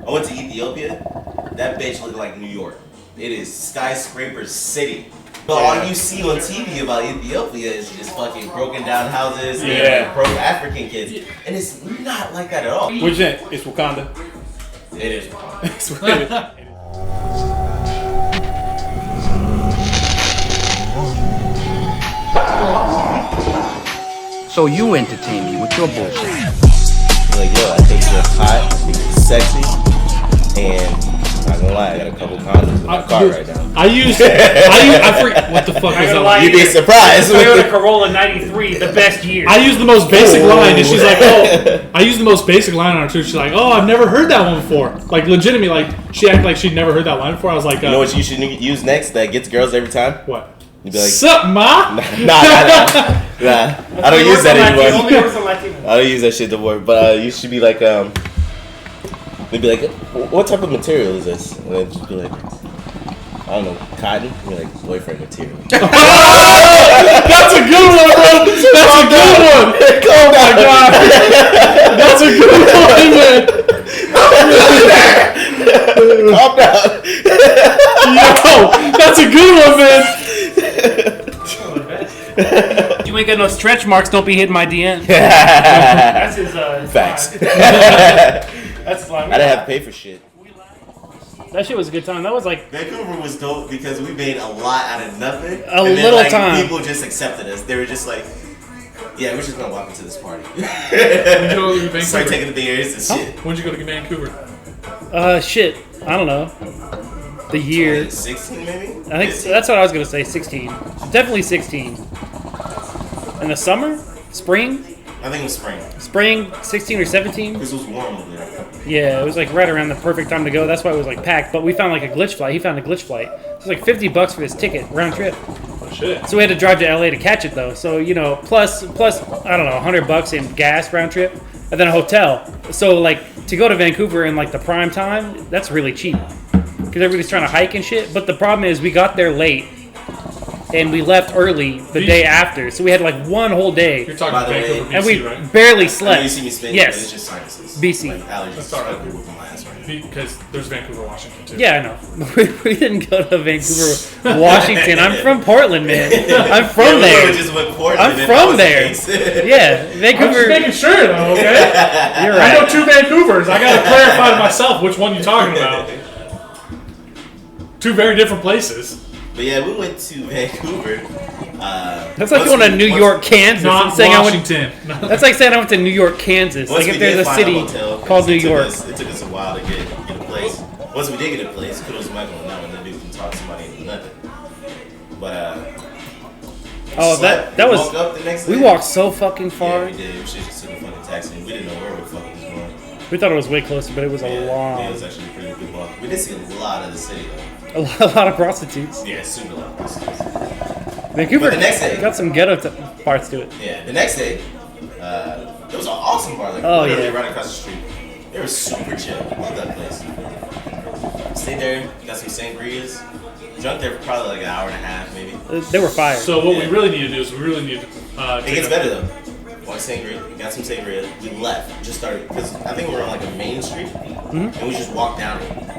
I went to Ethiopia. That bitch looked like New York. It is skyscraper city. But all you see on TV about Ethiopia is just fucking broken down houses and like broke African kids. And it's not like that at all. Which is it's Wakanda. It is Wakanda. It's really. So you entertain me with your bullshit. Like, yo, I think you're hot, I think you're sexy, and I'm not gonna lie, I got a couple condoms in my car right now. I forget what the fuck is that? You'd be surprised. Toyota Corolla 93, the best year. I used the most basic line, and she's like, "Oh," I used the most basic line on her too. She's like, "Oh, I've never heard that one before." Like, legitimately, like she acted like she'd never heard that line before. I was like, you know what you should use next that gets girls every time? What? You'd be like, "Sup, ma?" Nah. I don't use that anymore. I don't use that shit no more. But you should be like, they'd be like, "What type of material is this?" And then just be like, "I don't know, cotton." You're like, "Boyfriend material." That's a good one, bro. That's a good one. Oh my god. That's a good one, man. Calm down. Yo, that's a good one, man. You ain't got no stretch marks, don't be hitting my DM. That's his Facts. That's fine. I didn't have to pay for shit. That shit was a good time. That was like Vancouver was dope because we made a lot out of nothing. Time. People just accepted us. They were just like, "Yeah, we're just gonna walk into this party." Start taking the beers and shit. When'd you go to Vancouver? Shit. I don't know. The year. 16 maybe? I think that's what I was gonna say. 16. Definitely 16. In the summer, spring. I think it was spring. Spring, 16 or 17. Because it was warm over there. Yeah, it was like right around the perfect time to go. That's why it was like packed. But we found like a glitch flight. He found a glitch flight. It was like $50 for this ticket, round trip. Oh shit. So we had to drive to LA to catch it though. So plus I don't know, $100 in gas round trip, and then a hotel. So like to go to Vancouver in like the prime time, that's really cheap because everybody's trying to hike and shit. But the problem is we got there late. And we left early the day after, so we had like one whole day. You're talking about Vancouver, BC, and we right? barely slept. You see me spin, yes, it's just sinuses. BC. Like allergies. That's all right. Whooping my ass right now. Because there's Vancouver, Washington too. Yeah, I know. We didn't go to Vancouver, Washington. I'm from Portland, man. I'm from there. Just went Portland I'm from there. Yeah, Vancouver. I'm just making sure, though. Okay. You're right. I know two Vancouvers. I gotta clarify to myself which one you're talking about. Two very different places. But yeah, we went to Vancouver. That's like going to New York, Kansas. Not and saying Washington. That's like saying I went to New York, Kansas. Like if there's a city called New York. It took us a while to get a place. Once we did get a place, kudos to Michael and that one. That dude can talk somebody into nothing. But that was. Woke up the next we day. walked so fucking far. Yeah, we did. We should just took a fucking taxi. We didn't know where we fucking was going. We thought it was way closer, but it was a Yeah, long. it was actually a pretty good walk. We did see a lot of the city though. A lot of prostitutes. Yeah, super lot of prostitutes. Vancouver But the next day- got some ghetto parts to it. Yeah, the next day, there was an awesome bar, like literally right across the street. It was super chill. Love that place. Stayed there, got some sangrias. Drunk there for probably like an hour and a half, maybe. They were fire. So what we really need to do is we really need to. It gets better though. One sangria, got some sangria. We left, just started because I think we were on like a main street, and we just walked down it.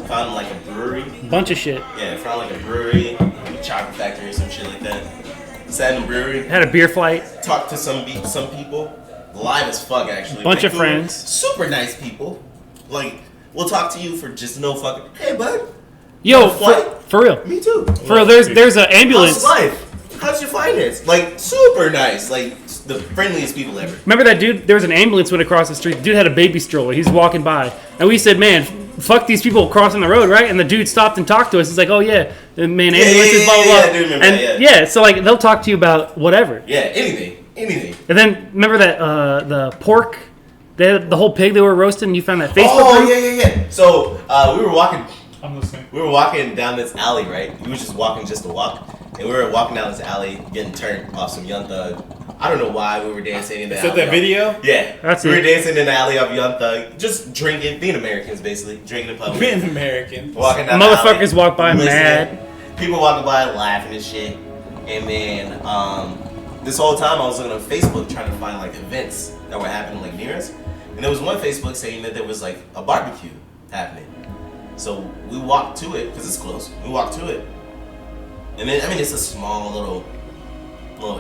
Found like a brewery. Bunch of shit. Yeah, found like a brewery, like a chocolate factory or some shit like that. Sat in the brewery. Had a beer flight. Talked to some people. Live as fuck, actually. Bunch of Vancouver, friends. Super nice people. Like, we'll talk to you for just no fucking. Hey, bud. Yo, flight? for real. Me too. For real, there's an ambulance. How's life? How's your finance? Like, super nice. Like, the friendliest people ever. Remember that dude? There was an ambulance went across the street. The dude had a baby stroller. He's walking by, and we said, "Man, fuck these people crossing the road, right?" And the dude stopped and talked to us. He's like, "Oh yeah, man, ambulances, blah blah blah." Yeah, I do remember and that, yeah, so like they'll talk to you about whatever. Yeah, anything. And then remember that the pork, the whole pig they were roasting. You found that Facebook Oh group? yeah. So we were walking. I'm listening. We were walking down this alley, right? We were just walking just to walk, and we were walking down this alley, getting turned off some Young Thug. I don't know why we were dancing in the alley. Is that that video? Yeah, That's we it. were dancing in the alley of Young Thug, just drinking, being Americans basically, drinking in public. Being American. Walking down the Motherfuckers alley, walk by listening. mad. People walking by laughing and shit. And then this whole time I was looking on Facebook trying to find like events that were happening like near us. And there was one Facebook saying that there was like a barbecue happening. So we walk to it because it's close. We walk to it, and then it's a small little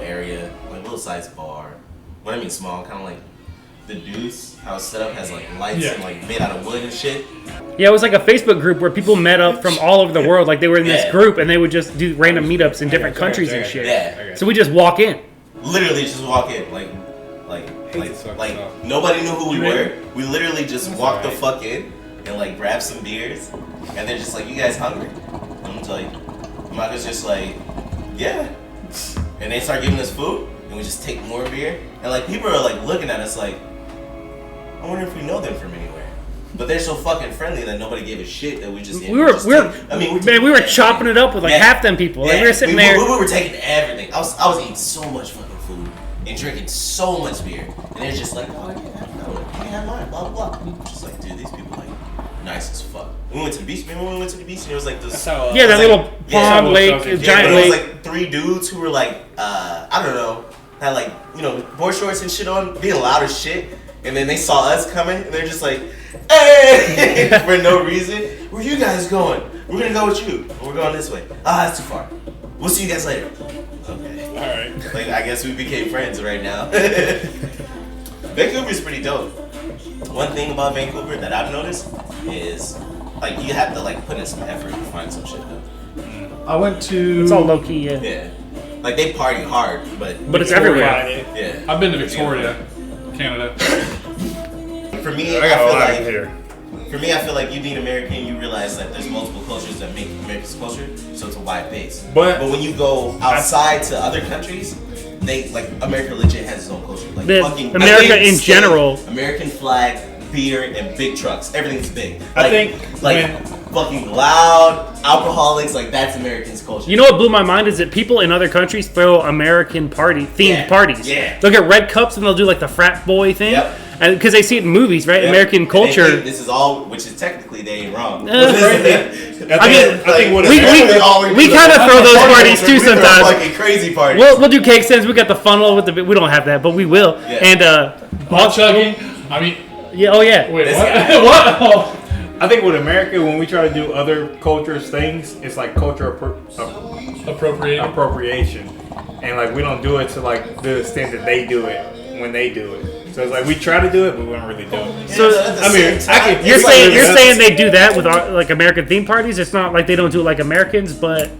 area, like little size bar. When I mean small, kind of like the Deuce, how it's set up has like lights and like made out of wood and shit. Yeah, it was like a Facebook group where people met up from all over the world. Like they were in this group and they would just do random meetups in different countries and shit. Yeah. So we just walk in. Literally just walk in, like nobody knew who we were. We literally just walked the fuck in and like grabbed some beers, and they're just like, "You guys hungry?" And I'm like, Micah's just like, "Yeah," and they start giving us food, and we just take more beer, and like people are like looking at us like, I wonder if we know them from anywhere. But they're so fucking friendly that nobody gave a shit that we just. We were chopping it up with like half them people. Like we were sitting there. We were taking everything. I was eating so much fucking food and drinking so much beer, and they're just like, "Oh yeah, mine, blah blah blah." I'm just like, dude, these people like nice as fuck. We went to the beach. Remember when we went to the beach and it was like this? That little pond lake, giant lake. It was like 3 dudes who were like, I don't know, had like board shorts and shit on, being loud as shit. And then they saw us coming, and they're just like, "Hey!" for no reason. "Where you guys going?" "We're gonna go with you. We're going this way." "Ah, that's too far. We'll see you guys later." Okay. All right. Like, I guess we became friends right now. Vancouver's pretty dope. One thing about Vancouver that I've noticed is, like, you have to like put in some effort to find some shit though. I went to. It's all low key. Yeah. Like they party hard, but it's everywhere. Yeah. I've been to Victoria, Canada. For me, I feel like you need American. You realize that there's multiple cultures that make America's culture, so it's a wide base. But when you go outside to other countries, they like America legit has its own culture. Like fucking America in general, American flag, beer, and big trucks. Everything's big. I think fucking loud alcoholics. Like that's Americans' culture. You know what blew my mind is that people in other countries throw American themed parties. Yeah. They'll get red cups and they'll do like the frat boy thing. Yep. And because they see it in movies, right? Yep. American culture. This is all, which is technically they ain't wrong. I think we kind of throw those parties too sometimes. Fucking crazy parties. We'll do cake stands. We got the funnel with the. We don't have that, but we will. Yeah. And ball chugging. I mean. Yeah. Oh yeah. Wait. What? What? Oh. I think with America, when we try to do other cultures things, it's like culture appropriation, and like we don't do it to like the extent that they do it when they do it. So it's like we try to do it, but we don't really do it. So you're saying they do that with like American theme parties? It's not like they don't do it like Americans, but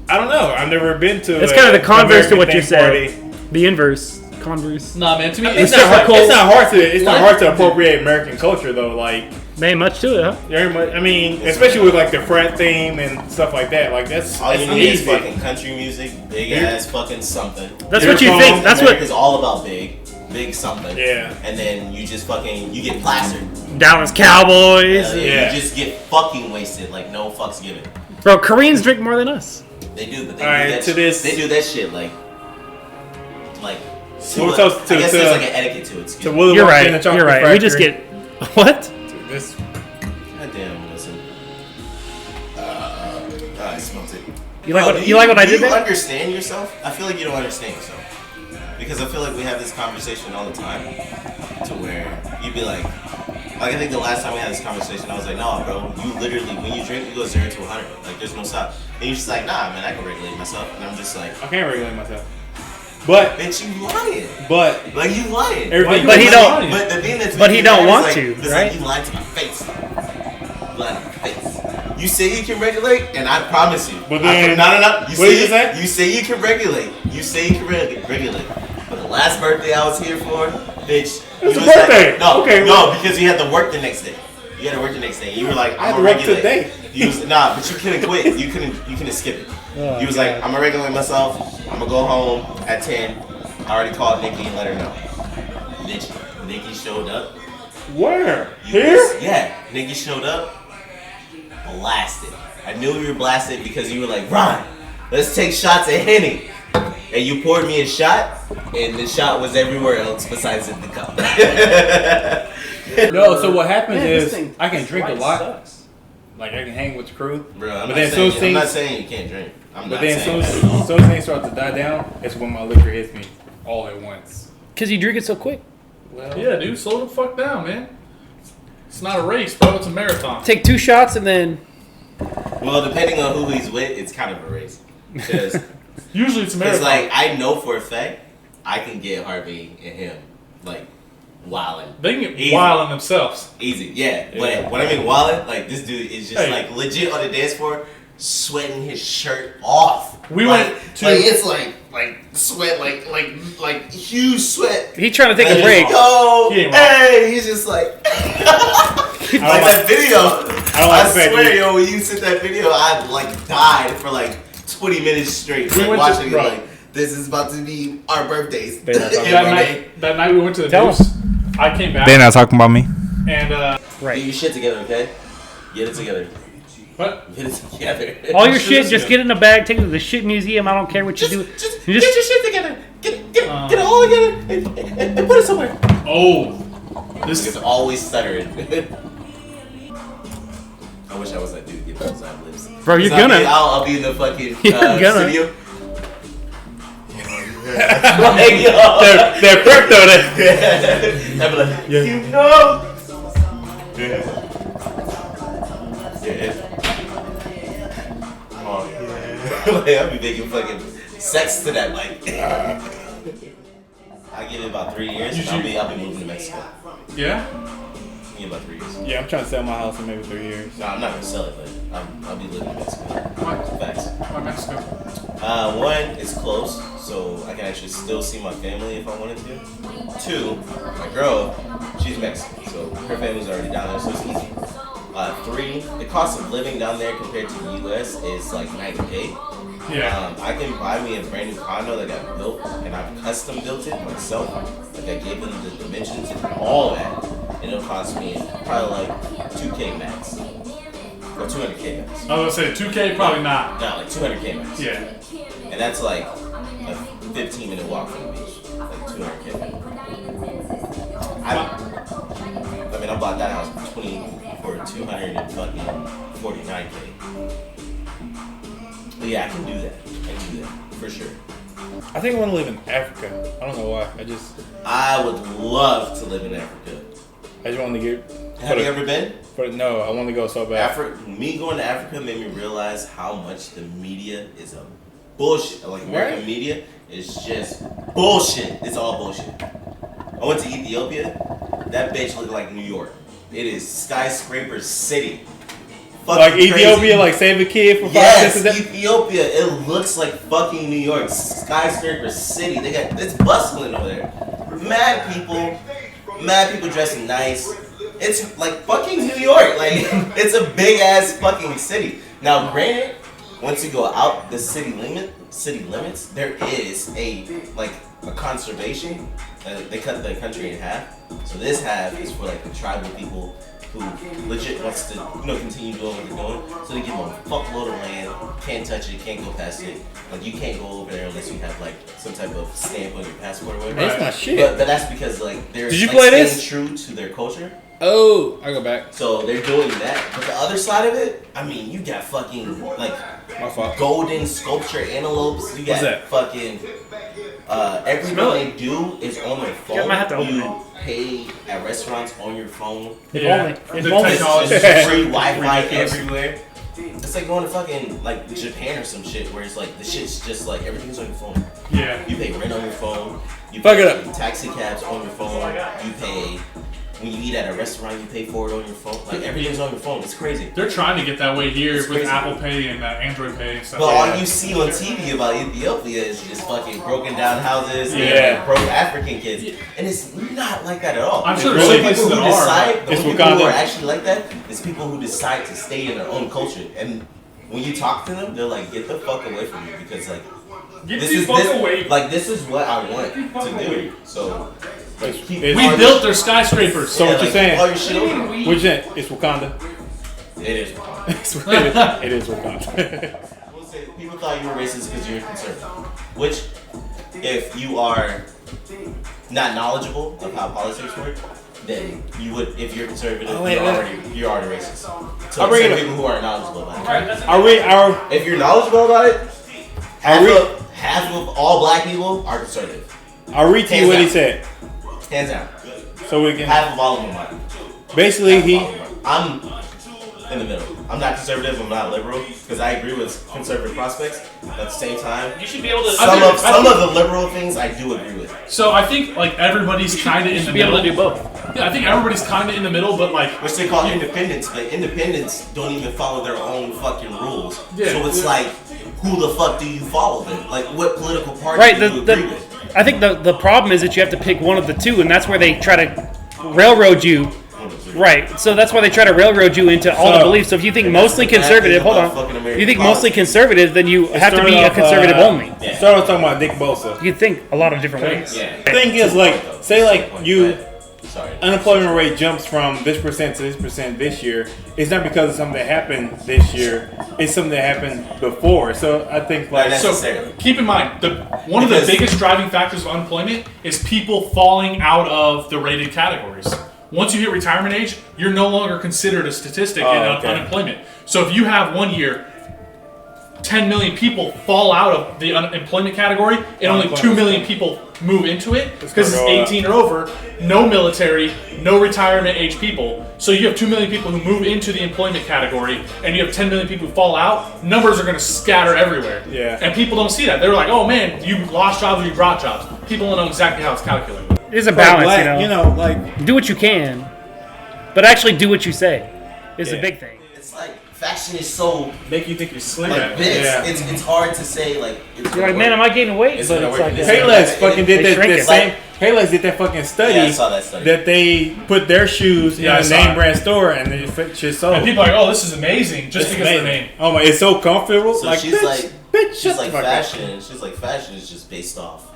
I don't know. I've never been to. It's kind of the converse to what you said. The inverse. Converse. Nah, man. To me, it's not hard to appropriate American culture though. Like. Ain't much to it, huh? Very much. I mean, especially with like the frat theme and stuff like that. Like that's all you need is fucking country music, big ass fucking something. That's what you think. That's what it's all about. Big something. Yeah. And then you just you get plastered. Dallas Cowboys. Yeah. You just get fucking wasted, like no fucks given. Bro, Koreans drink more than us. They do, but they do that shit like. I guess there's like an etiquette to it. You're right. We just get what? This. Goddamn, listen. I smelled it. You like what I did there? Do you understand yourself? I feel like you don't understand yourself. Because I feel like we have this conversation all the time to where you'd be like I think the last time we had this conversation, I was like, no, bro, you literally, when you drink, you go 0 to 100. Like, there's no stop. And you're just like, nah, man, I can regulate myself. And I'm just like, I can't regulate myself. But bitch, you lying. But like you lying. But he don't. But the thing that's he don't want like, to, right? right? Like, you lied to my face. You lied to my face. You say you can regulate, and I promise you. But then, no. You say you say you can regulate. You say you can regulate. But the last birthday I was here for, bitch. It's a birthday. Like, no, because you had to work the next day. You had to work the next day. You were like, I'm gonna regulate. Today. But you couldn't quit. You couldn't skip it. You was like, I'm gonna regulate myself. I'm gonna go home at 10. I already called Nikki and let her know. Bitch, Nikki showed up. Where? Here? Yeah, Nikki showed up. Blasted. I knew you were blasted because you were like, Ron, let's take shots at Henny. And you poured me a shot, and the shot was everywhere else besides in the cup. No, so what happens is I can drink a lot. Sucks. Like I can hang with the crew. Bro, I'm not saying you can't drink. But then as soon as things start to die down, it's when my liquor hits me all at once. Because you drink it so quick. Well, yeah, dude, slow the fuck down, man. It's not a race, bro. It's a marathon. Take 2 shots and then. Well, depending on who he's with, it's kind of a race. Because Usually it's a marathon. like I know for a fact I can get Harvey and him like wilding. They can get wild on themselves. Easy, yeah. But when I mean wilding, like this dude is just like legit on the dance floor, sweating his shirt off. We went to it's like sweat, like huge sweat. He's trying to take a break. Hey, he's just like like that video. I swear, yo, when you sent that video, I like died for like 20 minutes straight watching it. Like this is about to be our birthdays. That night we went to the Deuce. I came back. They're not talking about me. And get your shit together, okay? Get it together. What? Get it together. All your shit, just get it in a bag, take it to the shit museum. I don't care what you do. Just get your shit together. Get it all together and put it somewhere. Oh, this is always stuttering. I wish I was that dude getting those ad libs. Bro, you're gonna. I'll be in the fucking studio. They're perked though. I'd be like, you know. Yeah. Oh, yeah. Like, I'll be making fucking sex to that mic. I give it about 3 years and I'll be moving to Mexico. Yeah? In about 3 years. Yeah, I'm trying to sell my house in maybe 3 years. No, I'm not gonna sell it, but I'll be living in Mexico. Facts. Why Mexico? One, it's close, so I can actually still see my family if I wanted to. 2, my girl, she's Mexican, so her family's already down there, so it's easy. 3, the cost of living down there compared to the U.S. is like night and day. Yeah. I can buy me a brand new condo that got built, and I've custom built it myself. Like I gave them the dimensions and all that, and it'll cost me probably like $2K max. Or $200K max. I was gonna say $2K, probably not. No, like $200K max. Yeah. And that's like a 15-minute walk from the beach. Like $200K. I bought that house for $249K. But yeah, I can do that. For sure. I think I want to live in Africa. I don't know why. I would love to live in Africa. I just want to get. Have you ever been? No, I want to go so bad. Me going to Africa made me realize how much the media is a bullshit. Like American media is just bullshit. It's all bullshit. I went to Ethiopia. That bitch looked like New York. It is skyscraper city. Like Ethiopia, crazy. Like save a kid for 5 Yes, Ethiopia. It looks like fucking New York. Skyscraper city. It's bustling over there. Mad people dressing nice. It's like fucking New York. Like it's a big ass fucking city. Now, granted, once you go out the city limits, there is a conservation. They cut the country in half. So this half is for like the tribal people who legit wants to continue doing what they're doing. So they give them a fuckload of land. Can't touch it. Can't go past it. Like you can't go over there unless you have like some type of stamp on your passport or whatever. That's my shit. But that's because like they're staying true to their culture. Oh, I go back. So they're doing that. But the other side of it, I mean, you got fucking like golden sculpture antelopes. You got fucking everything they do is on their phone. You pay at restaurants on your phone. Yeah. It's free Wi-Fi everywhere. It's like going to fucking like Japan or some shit where it's like the shit's just like everything's on your phone. Yeah. You pay rent on your phone. You pay taxi cabs on your phone. You pay when you eat at a restaurant, you pay for it on your phone. Like everything's on your phone. It's crazy. They're trying to get that way here with Apple Pay and Android Pay and stuff. But all you see on TV about Ethiopia is just fucking broken down houses and broke African kids, and it's not like that at all. I'm sure there's people who decide. The only people who are actually like that is people who decide to stay in their own culture. And when you talk to them, they're like, "Get the fuck away from me," because like this is what I want to do. So. Like, we built their skyscrapers. So what you're saying? All your shit over. Which end? It's Wakanda. It is Wakanda. It is Wakanda. People thought you were racist because you're conservative. Which, if you are not knowledgeable of how politics work, then you would. If you're conservative, you're already racist. So people who are knowledgeable about it. If you're knowledgeable about it, half of all black people are conservative. I'll read to you what he said. Hands down. So we can half of all of them are. Basically, I'm in the middle. I'm not conservative. I'm not liberal because I agree with conservative prospects. But at the same time, You should be able to. some of the liberal things I do agree with. So I think like everybody's kind of in the be able middle. to do both. Yeah, I think everybody's kind of in the middle, but like Which they call independents, but independents don't even follow their own fucking rules. Yeah. So it's like, who the fuck do you follow then? Like, what political party Right. do you agree with? I think the problem is that you have to pick one of the two, and that's where they try to railroad you. Right, so that's why they try to railroad you into all the beliefs. So if you think mostly conservative, hold on. If you think mostly conservative, then you have to be a conservative only. Start with talking about Nick Bosa. You think a lot of different ways. Yeah. The thing is, like, say like you Sorry. unemployment rate jumps from this percent to this percent this year. It's not because of something that happened this year. It's something that happened before. So I think like Not so. necessarily. Keep in mind one of the Because- biggest driving factors of unemployment is people falling out of the rated categories. Once you hit retirement age, you're no longer considered a statistic in unemployment. So if you have 1 year, 10 million people fall out of the unemployment category, and only 2 million people move into it because it's 18 or over, no military, no retirement age people. So you have 2 million people who move into the employment category, and you have 10 million people who fall out. Numbers are going to scatter everywhere. Yeah. And people don't see that. They're like, oh man, you lost jobs or you brought jobs. People don't know exactly how it's calculated. There's a balance, you know, like Do what you can, but actually do what you say is the big thing. It's like, fashion is so make you think you're slim. like this. Yeah. It's hard to say like. It's You're like, man, am I gaining weight? It's But gonna it's work like, in this Payless fucking did They that shrink the it. same. Payless did that fucking study. Yeah, I saw that study. That they put their shoes Yeah, I in a saw name it. brand store and they fit shit sold. And people are like, oh, this is amazing, just It's because of the amazing. name. Oh my, it's so comfortable. So like she's bitch, like, bitch, she's shut like the fuck up. fashion. She's like fashion is just based off.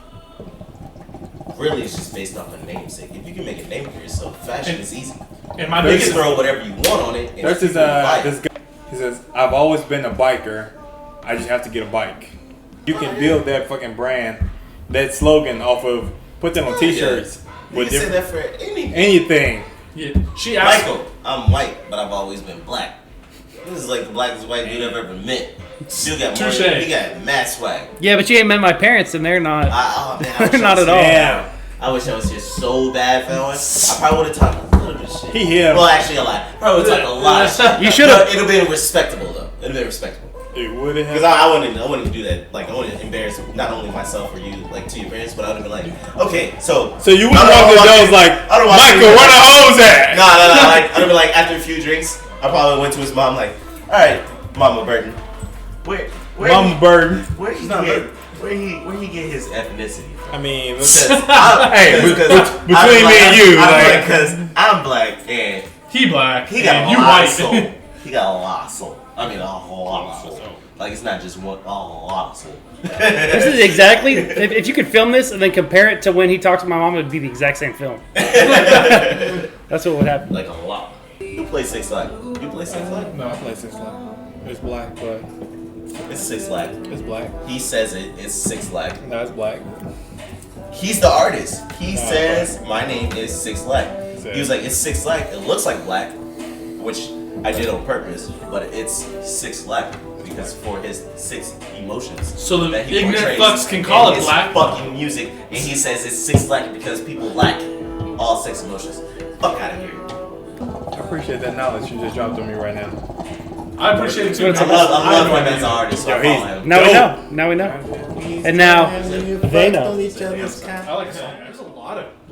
Really, it's just based off a namesake. If you can make a name for yourself, fashion is easy. And my You biggest can throw whatever you want on it. And There's people will buy it. this guy. He says, "I've always been a biker. I just have to get a bike." You can build that fucking brand, that slogan off of put them on T-shirts You with can say different that for anything. anything. Yeah, she asked. Michael, I'm white, but I've always been black. This is like the blackest white dude I've ever met. Still got more. Touche. He got mad swag. yeah, but you ain't met my parents, and they're not. Oh, man, I wish I Not was at all. here. Damn. I wish I was here so bad, fella. I probably would have talked a little bit of shit. He here. Well, actually, a lot. Probably would have talked a lot of shit. You should've. But it'd have been respectable, though. It'd have been respectable. It would have. Because I wouldn't do that. Like, I wouldn't embarrass not only myself or you, like, to your parents, but I would have been like, okay, so. So you would walk to those like, I don't want Michael, where the hoes at? No. Like, I'd have been like, after a few drinks, I probably went to his mom, like, all right, Mama Burton, where Mama Burden. where he get his ethnicity from? I mean, Hey, between me and you, like- because I'm black and He black, he got and a you lot white. of soul. He got a lot of soul. I mean, a whole lot of soul. Like, it's not just one, a lot of soul. This is exactly. If you could film this and then compare it to when he talked to my mom, it would be the exact same film. That's what would happen. Like, a lot. You play Six Flags. You play Six Flags? no, I play Six Flags. It's black, but It's Six Flags. it's black. He says it's Six Flags. No, it's black. He's the artist. He says, my name is Six Flags. Says- He was like, it's Six Flags. It looks like black, which I did on purpose, but it's Six Flags because for his six emotions. So the that he ignorant portrays fucks can call in it his black. fucking music, and he says it's Six Flags because people lack all six emotions. Fuck out of here. I appreciate that knowledge you just dropped on me right now. I appreciate it too. It's I a- love him as an artist, so I Yo, follow him. Now we know. Now we know. And now they know. I like the song. There's a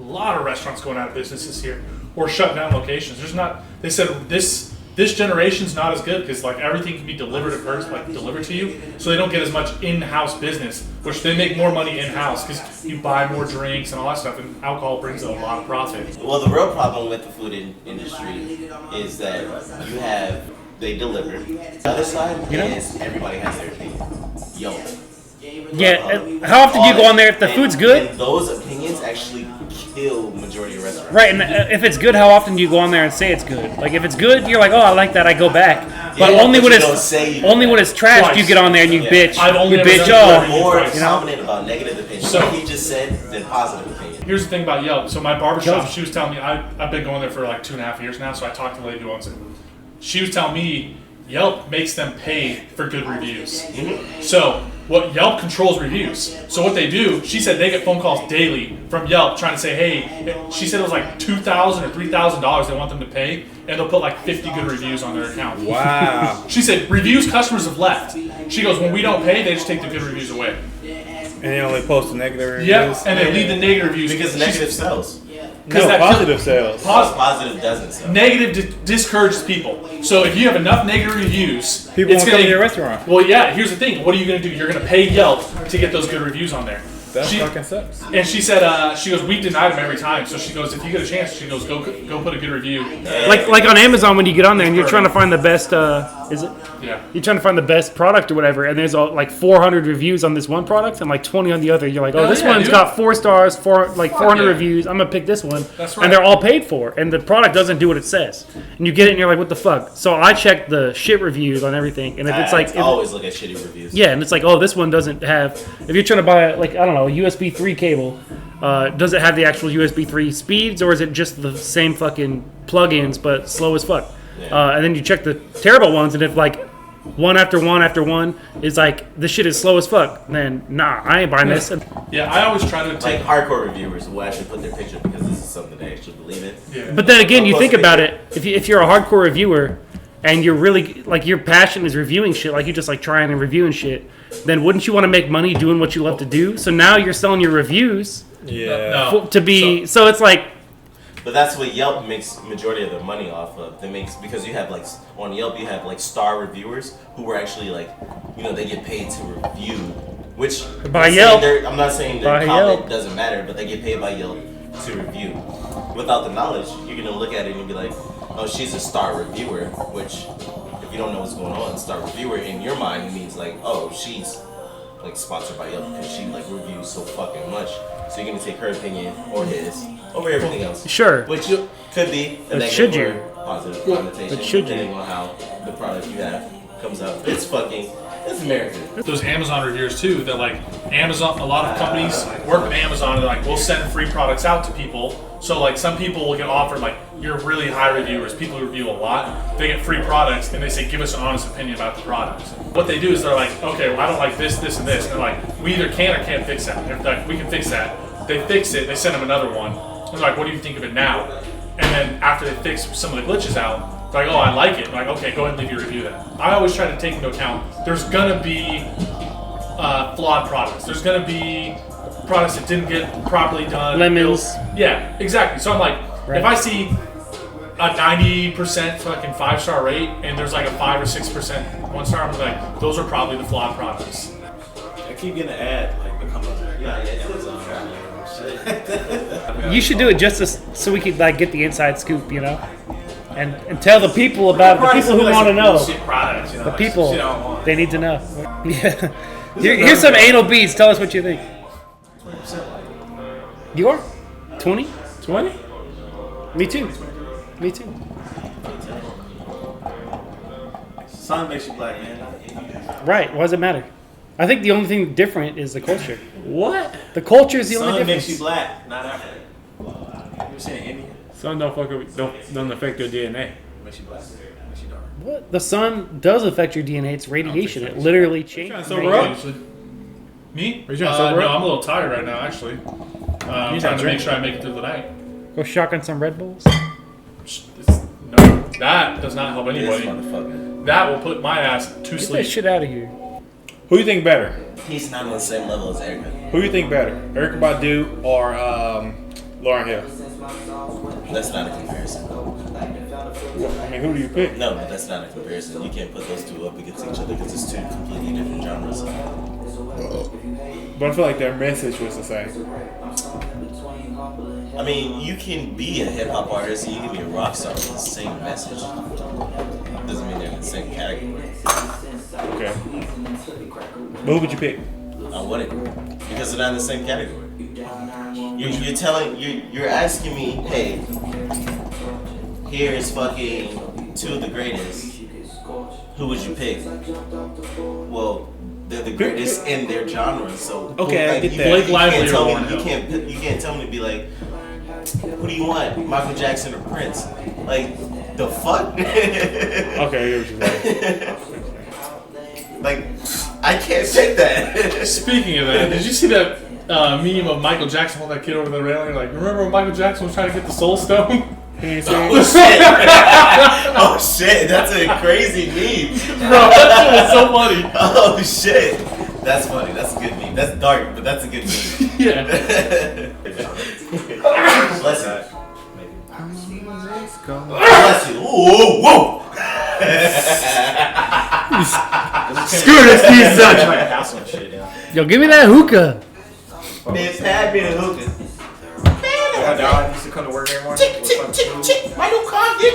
lot of restaurants going out of business this year or shutting down locations. There's not. They said this generation's not as good because like everything can be delivered at first, like delivered to you, so they don't get as much in-house business, which they make more money in-house because you buy more drinks and all that stuff, and alcohol brings a lot of profit. Well, the real problem with the food industry is that they deliver. The other side is everybody has their opinion. Yo. Yeah. How often do you go on there if the food's good? And those opinions actually kill majority of restaurants. Right, and if it's good, how often do you go on there and say it's good? Like if it's good, you're like, oh, I like that, I go back. But Yeah, only but when you don't say you it's go only when back. it's trash, Twice. you get on there and you Yeah. bitch. I've only You ever bitch. done it You're more Twice. confident about negative opinions. So- Like he just said than positive opinions. Here's the thing about Yelp. So my barbershop, Yelp. she was telling me, I've been going there for like 2.5 years now, so I talked to the lady who owns it. She was telling me Yelp makes them pay for good reviews. So What Yelp controls reviews. So what they do, she said they get phone calls daily from Yelp trying to say, hey, she said it was like $2,000 or $3,000 they want them to pay, and they'll put like 50 good reviews on their account. Wow. She said reviews customers have left. She goes, when we don't pay, they just take the good reviews away. And they only post the negative reviews? Yep, and they leave the negative reviews. Because negative sells. No, positive sales. Positive doesn't sell. Negative discourages people. So if you have enough negative reviews, People won't come to your restaurant. Well, yeah. Here's the thing. What are you going to do? You're going to pay Yelp to get those good reviews on there. That fucking sucks. And she said, she goes, we denied them every time. So she goes, if you get a chance, she goes, go put a good review. Like on Amazon when you get on there and you're trying to find the best, is it? Yeah. You're trying to find the best product or whatever, and there's like 400 reviews on this one product and like 20 on the other. You're like, oh, this one's got 4 stars, 400 reviews. I'm gonna pick this one. That's right. And they're all paid for, and the product doesn't do what it says. And you get it, and you're like, what the fuck? So I check the shit reviews on everything, and if it's like, always look at shitty reviews. yeah, and it's like, oh, this one doesn't have. If you're trying to buy like I don't know, a USB 3 cable, does it have the actual USB 3 speeds, or is it just the same fucking plugins but slow as fuck? Yeah. And then you check the terrible ones, and if like one after one is like this shit is slow as fuck, then nah, I ain't buying this. Yeah, I always try to take. Like hardcore reviewers will actually put their picture because this is something they actually believe in. Yeah. But then again, you think about it. If you're a hardcore reviewer and you're really like your passion is reviewing shit, like you just like trying and reviewing shit, then wouldn't you want to make money doing what you love to do? So now you're selling your reviews to be. So it's like. But that's what Yelp makes majority of their money off of. They makes because you have like on Yelp you have like star reviewers who are actually like they get paid to review, which by Yelp. I'm not saying their comment doesn't matter, but they get paid by Yelp to review. Without the knowledge, you're gonna look at it and you'll be like, oh, she's a star reviewer, which if you don't know what's going on, star reviewer in your mind means like, oh, she's like sponsored by Yelp because she like reviews so fucking much. So you're gonna take her opinion or his over everything else. Sure. Which could be a should negative you? or positive connotation, But should you? depending on how the product you have comes out. It's American. Those Amazon reviewers too. That like Amazon. A lot of companies work with Amazon and like we'll send free products out to people. So like some people will get offered like you're really high reviewers. People who review a lot. They get free products and they say give us an honest opinion about the products. What they do is they're like, okay, well I don't like this, this, and this. And they're like, we either can or can't fix that. And they're like, we can fix that. They fix it. They send them another one. They're like, what do you think of it now? And then after they fix some of the glitches out, they're like, oh, I like it. They're like, okay, go ahead and leave your review then. I always try to take into account there's gonna be flawed products. There's gonna be products that didn't get properly done. Lemons. Yeah, exactly. So I'm like, if I see a 90% fucking 5-star rate and there's like a 5 or 6% 1-star, I'm like, those are probably the flawed products. I keep getting an ad like become Amazon. You should do it just so we could like get the inside scoop, and tell the people about the people who want to know. Products, The people, they need to know. Yeah. Here's some anal beads. Tell us what you think. 20%. You are 20? 20? Me too. Me too. Sun makes you black, man. Right. Why does it matter? I think the only thing different is the culture. What? The culture is the only Sun difference. makes you black, not African. You saying Indian? Sun don't affect your DNA. Makes you black. Makes you dark. What? The sun does affect your DNA. It's radiation. It literally changes. sober up? Me? Are you trying to sober no, up? I'm a little tired right now actually. I'm trying to make sure I make it through the night. Go shotgun some Red Bulls. No, that does not help This anybody. motherfucker. That will put my ass to Get that sleep. shit out of here. Who you think better? He's not on the same level as Erica. Who you think better? Erykah Badu or Lauryn Hill? That's not a comparison. I mean, who do you pick? No, but that's not a comparison. You can't put those two up against each other because it's two completely different genres. But I feel like their message was the same. I mean, you can be a hip hop artist and you can be a rock star with the same message. Doesn't mean they're in the same category. Okay. But who would you pick? I wouldn't, because they're not in the same category. You're asking me, hey, here's fucking two of the greatest. Who would you pick? Well, they're the greatest in their genre, so Okay, I get that. Blake Lively or Lauryn you can't tell me to be like, who do you want, Michael Jackson or Prince? Like, the fuck? Okay, I hear what you're saying. Like, I can't take that. Speaking of that, did you see that meme of Michael Jackson holding that kid over the railing? Like, remember when Michael Jackson was trying to get the Soul Stone? Oh shit! Oh shit! That's a crazy meme. Bro, that shit was so funny. Oh shit! That's funny. That's a good meme. That's dark, but that's a good meme. Yeah. Bless you. Bless you. Whoa, whoa! Screw this piece Like of. a house and shit, yeah. Yo, give me that hookah. Man, Pat been a hookah. My dog used to come to work every morning. Michael Condon.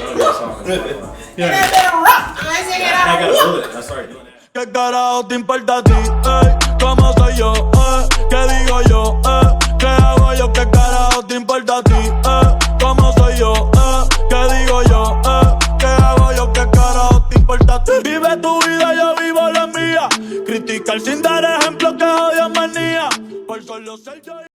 Yeah. I got a bullet. I started doing that. ¿Qué carajo te importa a ti? ¿Cómo soy yo? ¿Qué digo yo? ¿Qué hago yo? ¿Qué carajo te